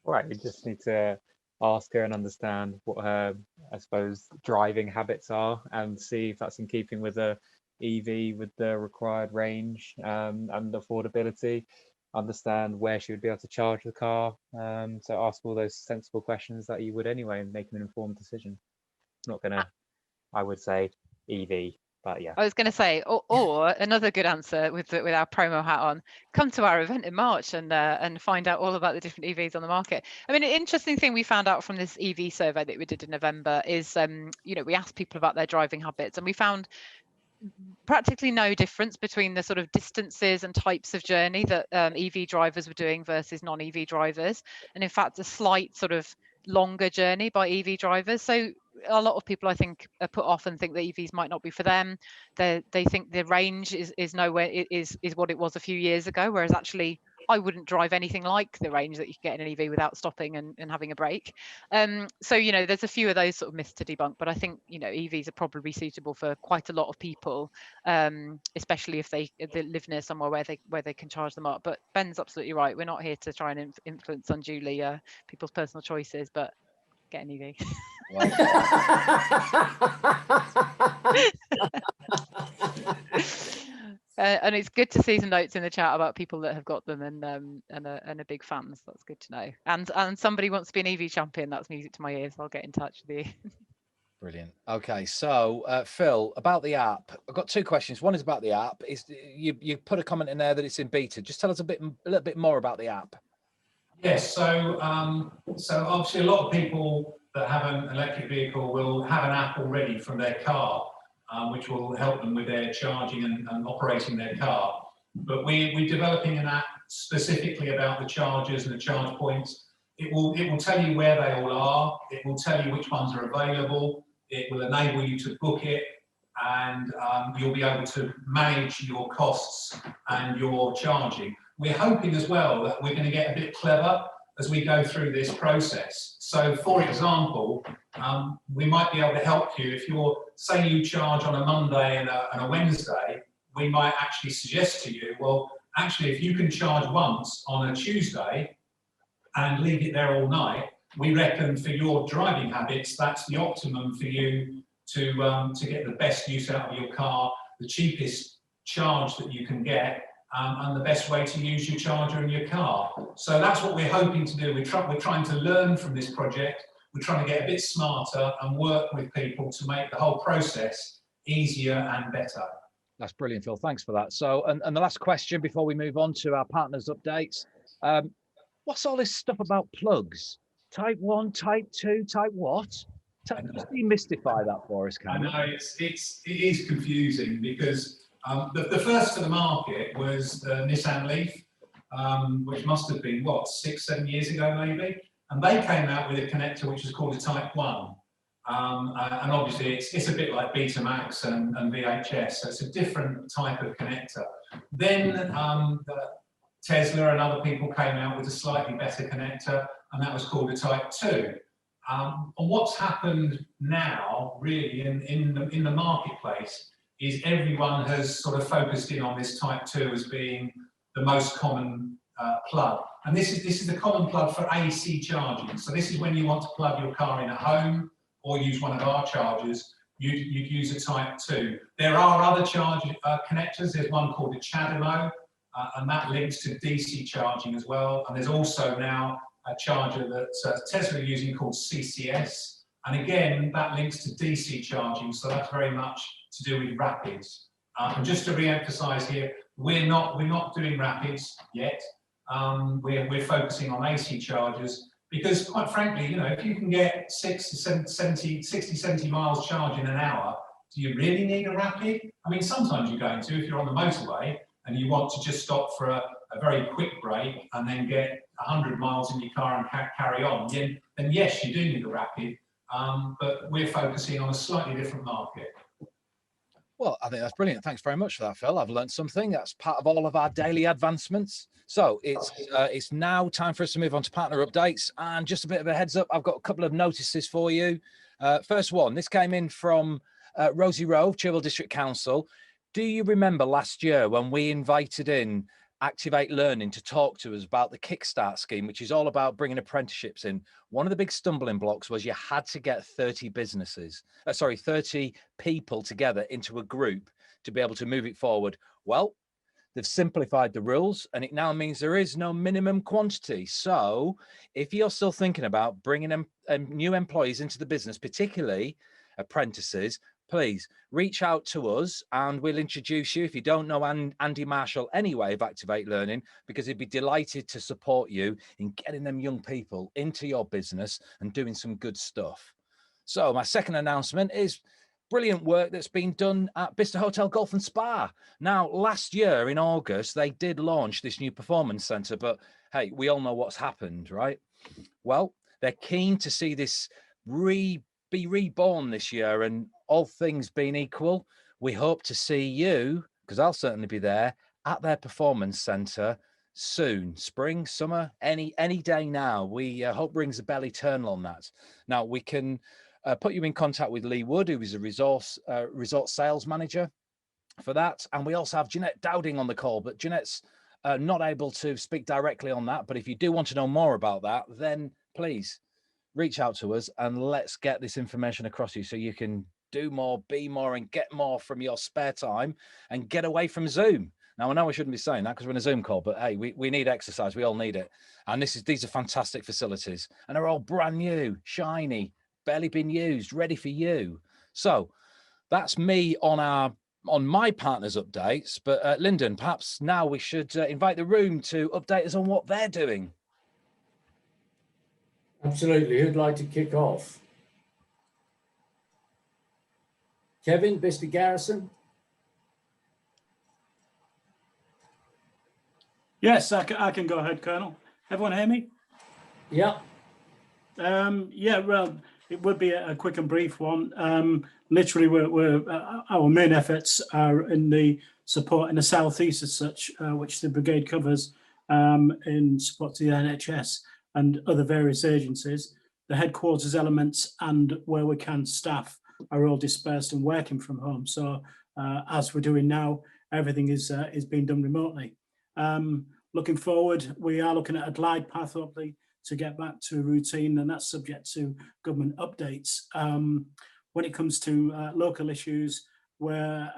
S6: Right, you just need to ask her and understand what her, I suppose, driving habits are and see if that's in keeping with the EV, with the required range and affordability. Understand where she would be able to charge the car. So ask all those sensible questions that you would anyway and make an informed decision. Not gonna, I would say EV, but yeah.
S4: I was going to say, or another good answer with our promo hat on, come to our event in March and find out all about the different EVs on the market. I mean, an interesting thing we found out from this EV survey that we did in November is, we asked people about their driving habits, and we found practically no difference between the sort of distances and types of journey that EV drivers were doing versus non-EV drivers, and in fact a slight sort of longer journey by EV drivers. So a lot of people, I think, are put off and think that EVs might not be for them. They think the range is nowhere is what it was a few years ago, whereas actually I wouldn't drive anything like the range that you can get in an EV without stopping and having a break. So, you know, there's a few of those sort of myths to debunk, but I think, you know, EVs are probably suitable for quite a lot of people, especially if they live near somewhere where they can charge them up. But Ben's absolutely right. We're not here to try and influence unduly people's personal choices, but get an EV.
S3: Well,
S4: and it's good to see some notes in the chat about people that have got them and are big fans. That's good to know. And somebody wants to be an EV champion. That's music to my ears. I'll get in touch with you.
S3: brilliant. Okay, so Phil, about the app, I've got two questions. One is about the app. Is you put a comment in there that it's in beta. Just tell us a little bit more about the app.
S5: Yes, so obviously a lot of people that have an electric vehicle will have an app already from their car, which will help them with their charging and operating their car. But we're developing an app specifically about the chargers and the charge points. It will tell you where they all are. It will tell you which ones are available. It will enable you to book it, and you'll be able to manage your costs and your charging. We're hoping as well that we're going to get a bit clever as we go through this process. So, for example, we might be able to help you if say you charge on a Monday and a Wednesday. We might actually suggest to you, well, actually, if you can charge once on a Tuesday and leave it there all night, we reckon for your driving habits, that's the optimum for you to get the best use out of your car, the cheapest charge that you can get, and the best way to use your charger in your car. So that's what we're hoping to do. We're trying to learn from this project. We're trying to get a bit smarter and work with people to make the whole process easier and better.
S3: That's brilliant, Phil. Thanks for that. So, and the last question before we move on to our partners updates. What's all this stuff about plugs? Type 1, type 2, type what? Just demystify that for us, can you?
S5: I know it is confusing because the first to the market was the Nissan Leaf, which must have been, what, 6-7 years ago maybe? And they came out with a connector which was called a Type 1. And obviously it's a bit like Betamax and VHS, so it's a different type of connector. Then Tesla and other people came out with a slightly better connector, and that was called a Type 2. And what's happened now, really, in the marketplace, is everyone has sort of focused in on this Type 2 as being the most common plug. And this is the common plug for AC charging. So this is when you want to plug your car in at home or use one of our chargers, you'd use a Type 2. There are other charge connectors. There's one called a CHAdeMO, and that links to DC charging as well. And there's also now a charger that Tesla are using called CCS. And again, that links to DC charging. So that's very much to do with rapids. And just to re-emphasize here, we're not doing rapids yet. We're focusing on AC chargers because, quite frankly, you know, if you can get 60, 70 miles charge in an hour, do you really need a rapid? I mean, sometimes you're going to, if you're on the motorway and you want to just stop for a very quick break and then get 100 miles in your car and carry on, then yes, you do need a rapid. But we're focusing on a slightly different market.
S3: Well, I think that's brilliant. Thanks very much for that, Phil. I've learned something. That's part of all of our daily advancements. So it's now time for us to move on to partner updates. And just a bit of a heads up, I've got a couple of notices for you. First one, this came in from Rosie Rowe, Cherwell District Council. Do you remember last year when we invited in Activate Learning to talk to us about the Kickstart scheme, which is all about bringing apprenticeships in? One of the big stumbling blocks was you had to get 30 people together into a group to be able to move it forward. Well, they've simplified the rules and it now means there is no minimum quantity. So if you're still thinking about bringing new employees into the business, particularly apprentices, please reach out to us and we'll introduce you. If you don't know Andy Marshall anyway of Activate Learning, because he'd be delighted to support you in getting them young people into your business and doing some good stuff. So my second announcement is brilliant work that's been done at Bicester Hotel Golf and Spa. Now, last year in August, they did launch this new performance centre, but hey, we all know what's happened, right? Well, they're keen to see this be reborn this year, and all things being equal, we hope to see you, because I'll certainly be there, at their performance centre soon. Spring, summer, any day now. We hope brings a bell eternal on that. Now we can put you in contact with Lee Wood, who is a resort sales manager for that. And we also have Jeanette Dowding on the call, but Jeanette's not able to speak directly on that. But if you do want to know more about that, then please reach out to us and let's get this information across you so you can do more, be more, and get more from your spare time and get away from Zoom. Now, I know I shouldn't be saying that because we're in a Zoom call, but hey, we need exercise. We all need it. And these are fantastic facilities and they're all brand new, shiny, barely been used, ready for you. So that's me on my partners updates. But Lyndon, perhaps now we should invite the room to update us on what they're doing.
S1: Absolutely. Who'd like to kick off? Kevin, Bicester Garrison?
S7: Yes, I can go ahead, Colonel. Everyone hear me?
S1: Yeah.
S7: Yeah, well, it would be a quick and brief one. Literally, our main efforts are in the support in the southeast as such, which the brigade covers in support to the NHS and other various agencies. The headquarters elements and where we can staff are all dispersed and working from home. So as we're doing now, everything is being done remotely. Looking forward, we are looking at a glide path hopefully to get back to routine, and that's subject to government updates. When it comes to local issues where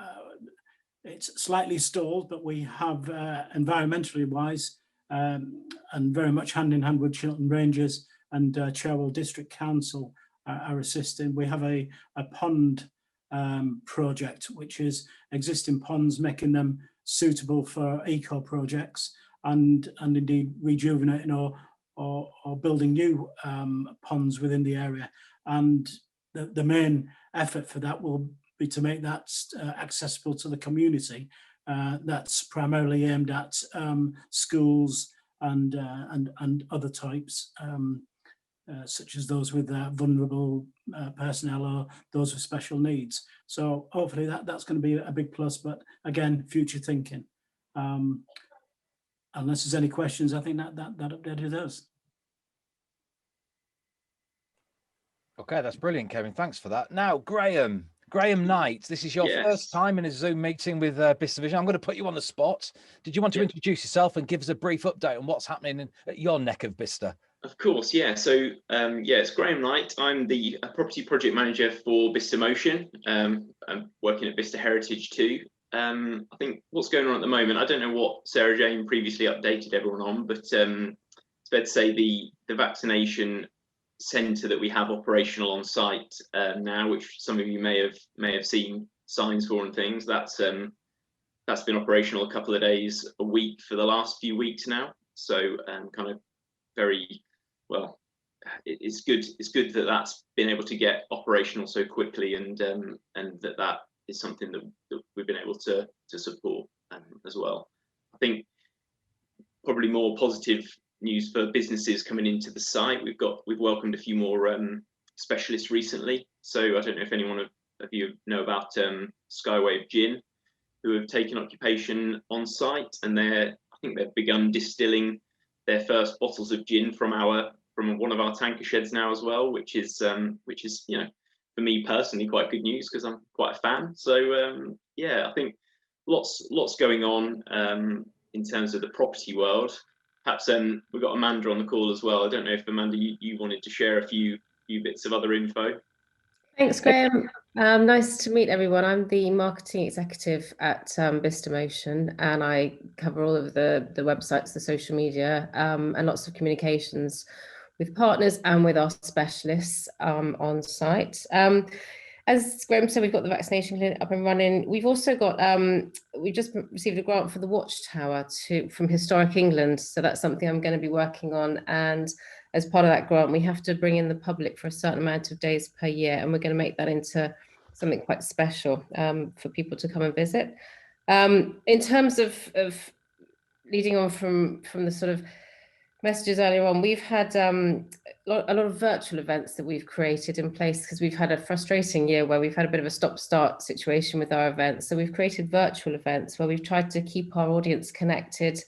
S7: it's slightly stalled, but we have environmentally wise and very much hand in hand with Chiltern Rangers and Cherwell District Council are assisting. We have a pond project, which is existing ponds, making them suitable for eco projects and indeed rejuvenating or building new ponds within the area. And the main effort for that will be to make that accessible to the community. That's primarily aimed at schools and other types, such as those with vulnerable personnel or those with special needs. So hopefully that's going to be a big plus, but again, future thinking. Unless there's any questions, I think that updated us.
S3: Okay, that's brilliant, Kevin. Thanks for that. Now, Graham Knight, this is your first time in a Zoom meeting with Bicester Vision. I'm going to put you on the spot. Did you want to introduce yourself and give us a brief update on what's happening at your neck of Bicester?
S8: Of course, yeah. So, it's Graham Knight. I'm the property project manager for Bicester Motion. I'm working at Bicester Heritage too. I think what's going on at the moment, I don't know what Sarah Jane previously updated everyone on, but it's fair to say the vaccination centre that we have operational on site now, which some of you may have seen signs for and things, that's been operational a couple of days a week for the last few weeks now. So kind of very well, it's good that that's been able to get operational so quickly, and that is something that we've been able to support as well. I think probably more positive news for businesses coming into the site. We've welcomed a few more specialists recently. So I don't know if anyone of you know about Skywave Gin, who have taken occupation on site, and I think they've begun distilling their first bottles of gin from one of our tanker sheds now as well, which is for me personally quite good news because I'm quite a fan. So yeah, I think lots going on in terms of the property world. Perhaps we've got Amanda on the call as well. I don't know if Amanda, you wanted to share a few bits of other info.
S9: Thanks, Graham. Nice to meet everyone. I'm the marketing executive at Bicester Motion, and I cover all of the websites, the social media, and lots of communications with partners and with our specialists on site. As Graham said, we've got the vaccination clinic up and running. We've also got, we just received a grant for the Watchtower from Historic England. So that's something I'm going to be working on. And as part of that grant, we have to bring in the public for a certain amount of days per year. And we're going to make that into something quite special for people to come and visit. In terms of leading on from the sort of messages earlier on, we've had a lot of virtual events that we've created in place because we've had a frustrating year where we've had a bit of a stop-start situation with our events. So we've created virtual events where we've tried to keep our audience connected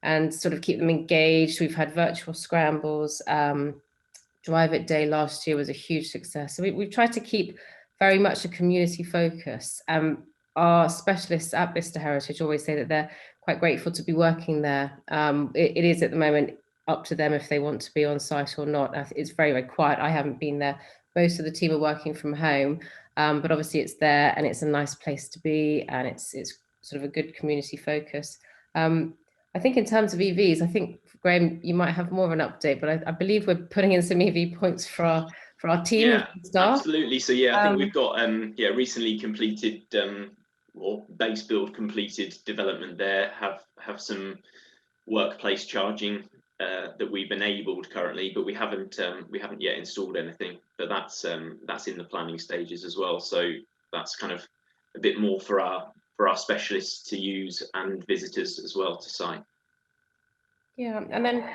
S9: and sort of keep them engaged. We've had virtual scrambles. Drive It Day last year was a huge success. So we've tried to keep very much a community focus. Our specialists at Bicester Heritage always say that they're quite grateful to be working there. It is at the moment up to them if they want to be on site or not. It's very, very quiet. I haven't been there. Most of the team are working from home, but obviously it's there and it's a nice place to be, and it's sort of a good community focus. I think in terms of EVs, I think, Graham, you might have more of an update, but I believe we're putting in some EV points for our team.
S8: Yeah,
S9: staff.
S8: absolutely. So yeah, I think we've got recently completed or base build completed development there. Have some workplace charging that we've enabled currently, but we haven't yet installed anything. But that's in the planning stages as well. So that's kind of a bit more for our specialists to use and visitors as well to site.
S9: Yeah, and then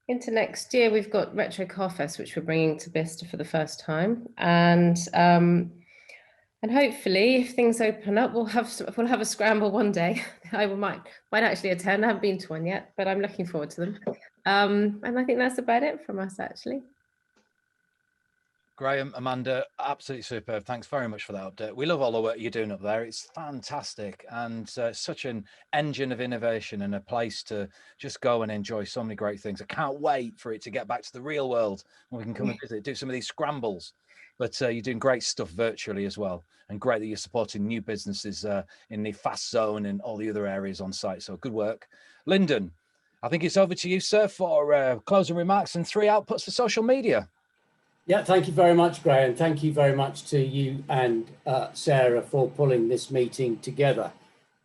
S9: into next year we've got Retro Car Fest, which we're bringing to Bicester for the first time, and hopefully, if things open up, we'll have a scramble one day. I might actually attend. I haven't been to one yet, but I'm looking forward to them. And I think that's about it from us, actually.
S3: Graham, Amanda, absolutely superb. Thanks very much for that update. We love all the work you're doing up there. It's fantastic, and such an engine of innovation and a place to just go and enjoy so many great things. I can't wait for it to get back to the real world when we can come and visit, do some of these scrambles. But you're doing great stuff virtually as well, and great that you're supporting new businesses in the fast zone and all the other areas on site. So good work. Lyndon, I think it's over to you, sir, for closing remarks and 3 outputs for social media.
S1: Yeah, thank you very much, Graham. Thank you very much to you and Sarah for pulling this meeting together.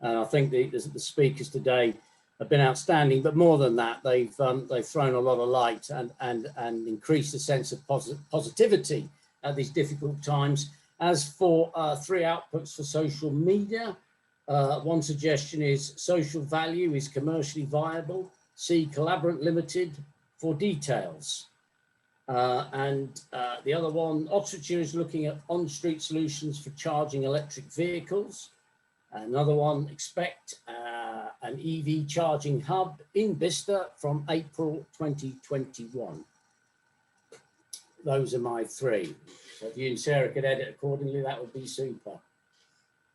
S1: I think the speakers today have been outstanding, but more than that, they've thrown a lot of light and increased a sense of positivity at these difficult times. As for 3 outputs for social media, one suggestion is social value is commercially viable. See Collaborent Limited for details. And the other one, Oxfordshire is looking at on-street solutions for charging electric vehicles. Another one, expect an EV charging hub in Bicester from April 2021. Those are my 3. So if you and Sarah could edit accordingly, that would be super.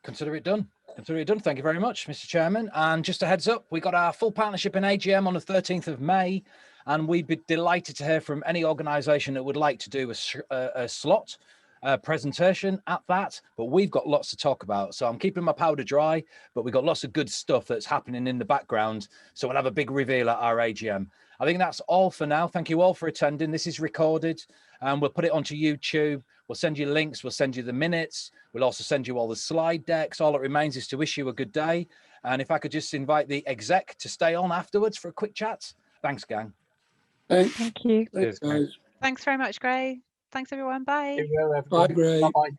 S3: Consider it done. Consider it done. Thank you very much, Mr. Chairman. And just a heads up, we got our full partnership in AGM on the 13th of May. And we'd be delighted to hear from any organisation that would like to do a slot presentation at that. But we've got lots to talk about. So I'm keeping my powder dry, but we've got lots of good stuff that's happening in the background. So we'll have a big reveal at our AGM. I think that's all for now. Thank you all for attending. This is recorded and we'll put it onto YouTube. We'll send you links. We'll send you the minutes. We'll also send you all the slide decks. All that remains is to wish you a good day. And if I could just invite the exec to stay on afterwards for a quick chat. Thanks, gang.
S10: Thank you.
S6: Cheers, guys.
S4: Thanks very much, Gray. Thanks, everyone. Bye.
S1: Bye, Gray. Bye-bye.